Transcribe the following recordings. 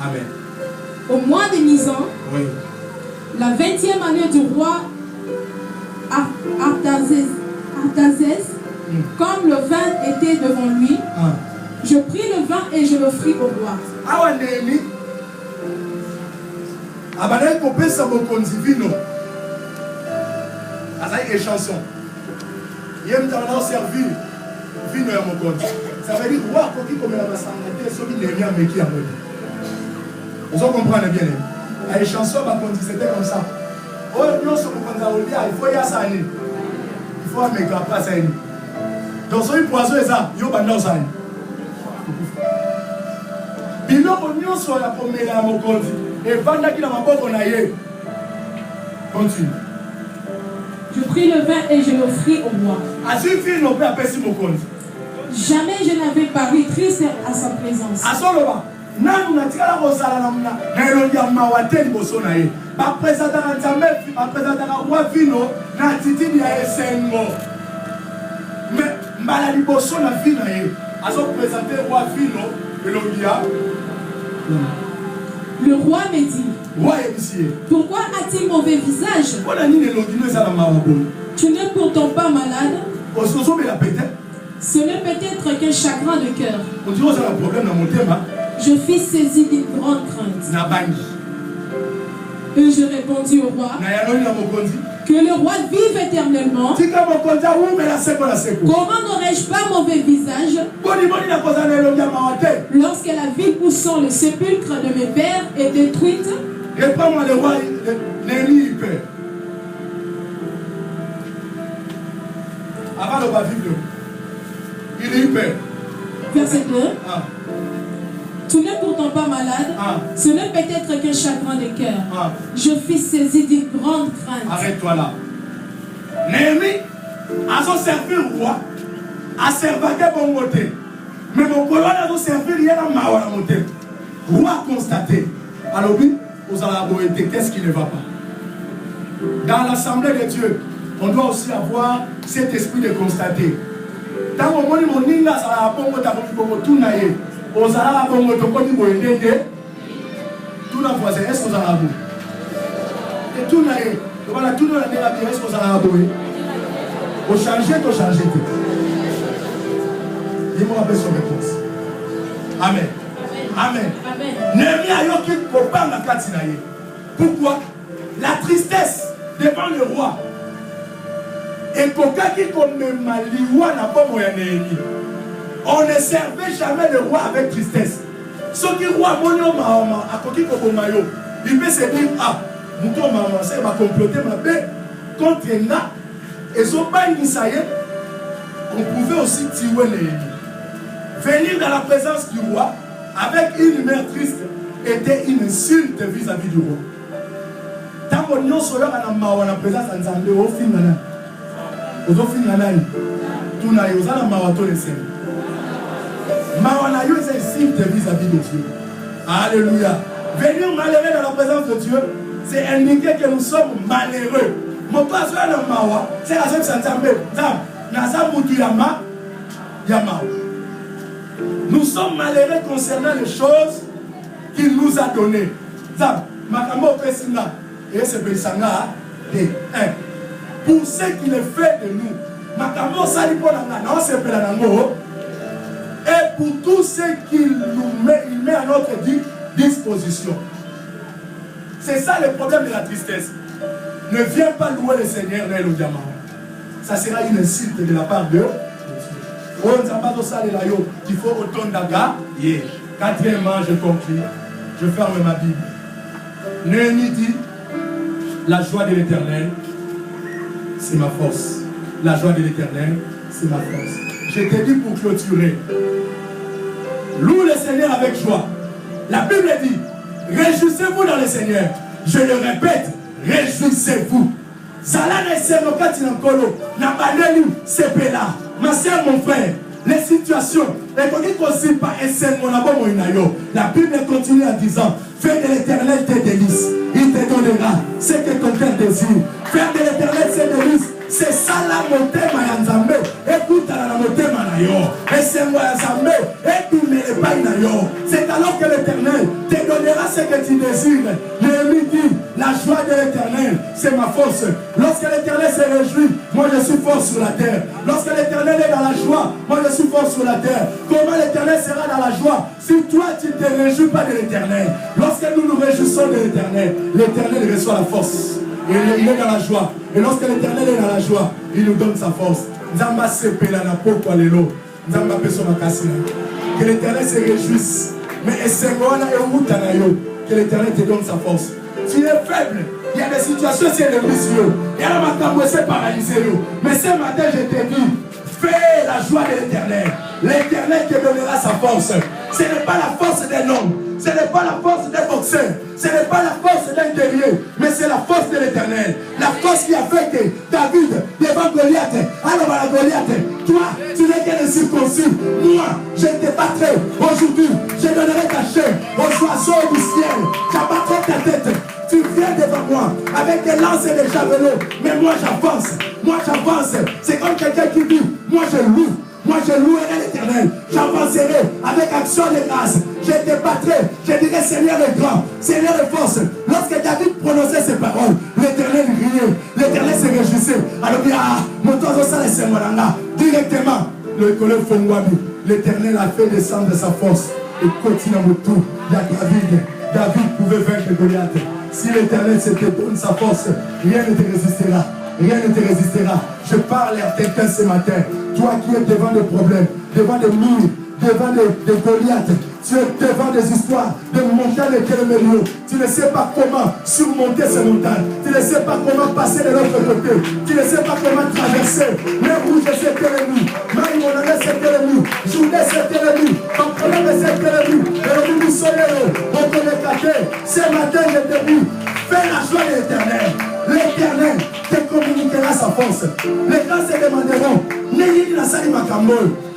Amen. Au mois de Nisan, Oui. la 20e année du roi Artaxerxès, comme le vin était devant lui, je pris le vin et je l'offris au roi. Abanaï kopé sa mokonzi vino. Azaï échanson. Yem t'en a servi vino ya mokonzi. Ça veut dire roi koki comme la masangate soki nemi ameki ya modi. Vous comprenez bien. À échanson bakonzi c'était comme ça. Oh non so mokonzi olia il faut ya sani. Il faut ameka pas sani. Donc so poison ça yo banda sani. Biloko nyonso ya komela ya mokonzi. Et pendant qu'il a ma pauvre naïe. Continue. Je pris le vin et je l'offris au roi. Jamais je n'avais paru triste à sa présence. Le roi me dit, pourquoi as-tu mauvais visage? Tu n'es pourtant pas malade. Ce n'est peut-être qu'un chagrin de cœur. Je fus saisi d'une grande crainte. Et je répondis au roi, que le roi vive éternellement. Comment n'aurais-je pas mauvais visage lorsque la ville où sont le sépulcre de mes pères est détruite? Réponds-moi le roi Néhémie il perd. Avant le roi vivre, il est perd. Verset 2. Tu n'es pourtant pas malade. Ce n'est peut-être qu'un chagrin de cœur. Je fus saisi d'une grande crainte. Arrête-toi là. Néhémie a son servi roi, a servi bon côté. Mais mon colon a son servi rien à ma côté. Roi constaté. Alors oui, vous allez été qu'est-ce qui ne va pas? Dans l'assemblée de Dieu, on doit aussi avoir cet esprit de constater. Tant que mon ninga ça a bon côté tout naïe. Aux Arabes, on me demande de tout la voisin, est-ce que vous avez abou? Et tout naïe, voilà, tout le monde est-ce que vous avez abou? Vous changez, vous changez. Dis-moi un peu son réponse. Amen. Amen. Amen. Pourquoi? La tristesse devant le roi. Et pour quelqu'un comme Maliwa n'a pas moyen d'aimer. On ne servait jamais le roi avec tristesse. Ce qui roi Monio Mahama a coquille comme maillot, il peut se dire ah, Mouton Maman, c'est ma comploter ma paix contre Nga. Et son bain d'Issaïe, on pouvait aussi tuer l'ennemi. Venir dans la présence du roi avec une mère triste était une insulte vis-à-vis du roi. Tant qu'on y a sur la présence d'Anzambe, au final, tout n'a eu la marathon de scène. Mawanayou est un signe vis-à-vis de Dieu. Alléluia. Venir malheureux dans la présence de Dieu, c'est indiquer que nous sommes malheureux. Mon père, c'est la seule nous sommes malheureux concernant les choses qu'il nous a données. Pour ce qu'il est fait de nous, et pour tout ce qu'il nous met, il met à notre disposition. C'est ça le problème de la tristesse. Ne viens pas louer le Seigneur dans le diamant. Ça sera une insulte de la part de Dieu. Il faut autant d'aga. Quatrièmement, je conclue. Je ferme ma Bible. Néhémie dit, la joie de l'Éternel, c'est ma force. La joie de l'Éternel, c'est ma force. Je te dis pour clôturer. Loue le Seigneur avec joie. La Bible dit, réjouissez-vous dans le Seigneur. Je le répète, réjouissez-vous. Zalana et Senokati Nankolo, Nabanelu, Sepela. Ma soeur, mon frère, les situations, la Bible continue en disant, fais de l'Éternel tes délices. Il te donnera ce que ton cœur désire. Faire de l'Éternel ses délices. C'est ça la montée Mayanzambe. Écoute la montée Manayo. Et c'est moi Yazambe. Et tu ne pas Nayo. C'est alors que l'Éternel te donnera ce que tu désires. Néhémie dit, la joie de l'Éternel, c'est ma force. Lorsque l'Éternel se réjouit, moi je suis fort sur la terre. Lorsque l'Éternel est dans la joie, moi je suis fort sur la terre. Comment l'Éternel sera dans la joie si toi tu ne te réjouis pas de l'Éternel? Lorsque nous nous réjouissons de l'Éternel, l'Éternel reçoit la force. Et il est dans la joie. Et lorsque l'Éternel est dans la joie, il nous donne sa force. Que l'Éternel se réjouisse. Mais que l'Éternel te donne sa force. Tu es faible. Il y a des situations qui sont ennemies. Il y a la matin c'est paralysé. Mais ce matin, je te dis, fais la joie de l'Éternel. L'Éternel te donnera sa force. Ce n'est pas la force d'un homme. Ce n'est pas la force d'un boxeur. Ce n'est pas la force d'un guerrier. Mais c'est la force de l'Éternel. La force qui a fait que David, devant Goliath, alors à la Goliath, toi, tu n'es qu'un circoncis. Moi, je te battrai. Aujourd'hui, je donnerai ta chair aux oiseaux du ciel. J'abattrai ta tête. Tu viens devant moi avec des lances et des javelots. Mais moi, j'avance. Moi, j'avance. C'est comme quelqu'un qui dit, moi, je loue. Moi je louerai l'Éternel, j'avancerai avec action de grâce, je te battrai, je dirai Seigneur est grand, Seigneur est force. Lorsque David prononçait ces paroles, l'Éternel riait, l'Éternel se réjouissait. Alors il dit, mon toit au sein de ce mois-là, directement, le collègue Fongwabi, l'Éternel a fait descendre sa force et continue à me tout. David pouvait vaincre Goliath. Si l'Éternel se te donne sa force, rien ne te résistera. Rien ne te résistera. Je parle à quelqu'un ce matin. Toi qui es devant des problèmes, devant des murs, devant des Goliaths, tu es devant des histoires de montagnes et de tu ne sais pas comment surmonter ces montagnes. Tu ne sais pas comment passer de l'autre côté. Tu ne sais pas comment traverser. Mer rouge et cet ennemi. Maïmonade cet ennemi. Journée cet ennemi. En problème de cet ennemi. Et le soleil, on peut le cacher. Ce matin, je te dis, fais la joie de l'Éternel. L'Éternel te communiquera sa force. Les gens se demanderont,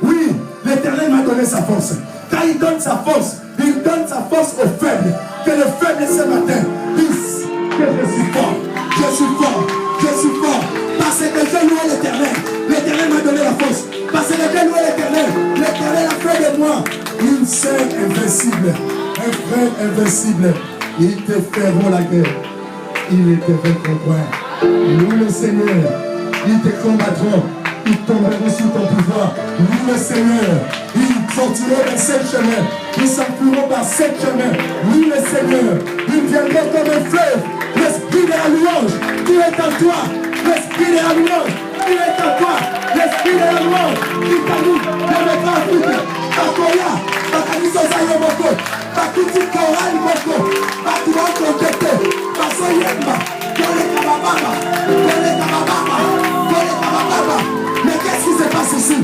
oui, l'Éternel m'a donné sa force. Quand il donne sa force aux faibles. Que les faibles ce matin disent que je suis fort, je suis fort, je suis fort. Parce que je loue l'Éternel. L'Éternel m'a donné la force. Parce que je loue l'Éternel. L'Éternel a fait de moi une sœur invincible, un frère invincible. Ils te feront la guerre. Ils te vaincront. Loue le Seigneur. Ils te combattront. Ils tomberont sous ton pouvoir. Loue le Seigneur. Ils sortiront dans sept chemins. Ils s'enfuiront dans sept chemins. Loue le Seigneur. Ils viendront comme un fleuve. L'esprit de la louange qui est en toi. L'esprit de la louange qui est en toi. L'esprit de la louange qui t'allume. Le mettra en foot. Bakoya. Bakaniso Zayomoko. Bakuti Koran Moko. Batuan Kontete. Basoyemba. Kole Kabababa. Kole Kabababa. Kole Kabababa. Mais qu'est-ce qui se passe ici?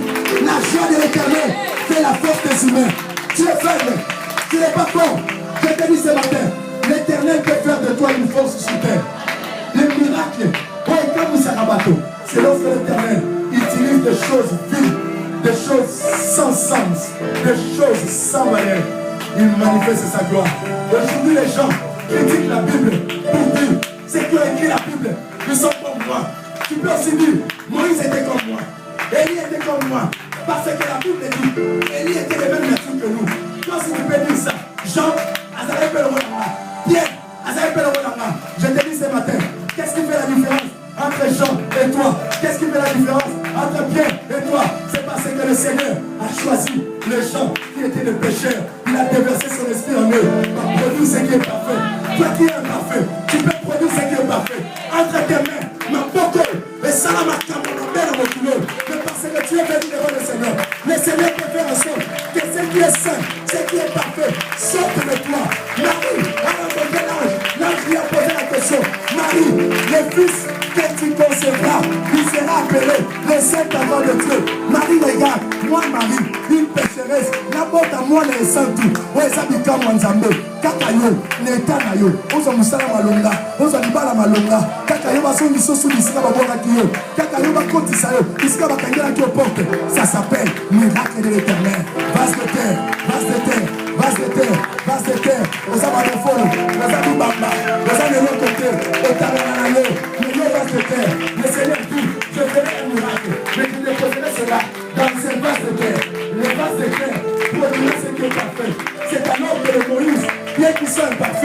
La joie de l'Éternel fait la force des humains. Tu es faible, tu n'es pas fort. Je te dis ce matin, l'Éternel peut faire de toi une force sur terre. Les miracles, c'est lorsque l'Éternel utilise des choses vides, des choses sans sens, des choses sans valeur. Il manifeste sa gloire. Aujourd'hui, les gens critiquent la Bible pour dire ceux qui ont écrit la Bible ne sont pas comme moi. Tu peux aussi dire Moïse était comme moi, Élie était comme moi. Parce que la Bible dit Élie était de même nature que nous. Toi, si tu peux dire ça, Jean, Azaré Pelorolama, Pierre, Azaré Pelorolama, je te dis ce matin, qu'est-ce qui fait la différence entre Jean et toi? Qu'est-ce qui fait la différence entre Pierre et toi? C'est parce que le Seigneur a choisi les gens qui étaient des pécheurs. Il a déversé son esprit en eux pour produire ce qui est parfait. Toi qui es imparfait, tu peux produire ce qui est parfait. Entre tes mains, ma poco, et Salamaka, mon père, mon boulot. Mais parce que tu es venu devant le Seigneur, le Seigneur peut faire en sorte que ce qui est saint, ce qui est parfait, sorte de toi. Marie a rencontré l'ange. L'ange lui a posé la question. Marie, le fils que tu concevras, il sera appelé le Saint-Enfant de Dieu. Marie, regarde, moi, Marie, une pécheresse, la porte à moi, les saints tout. Ouais, ça dit comme Wanzambe. Kakayo, les Kanayo, on s'en moussa la malonga, on s'en dit pas la malonga. Kakayo va son mission sous l'iska va voir qui yo. Kakayo va compter ça yo. Iska va kangela qui porte. Ça s'appelle miracle de l'Éternel. Vase de terre, vase de terre, vase de terre, vase de terre. On s'en va de fond, on s'en dit bamba, on s'en de l'autre côté. On t'a le vase de terre. Le Seigneur dit, je ferai un miracle, mais je déposerai cela dans ces vases de terre. Les vases de terre produiront ce qui est parfait. C'est alors que le Moïse, bien qu'il soit imparfait.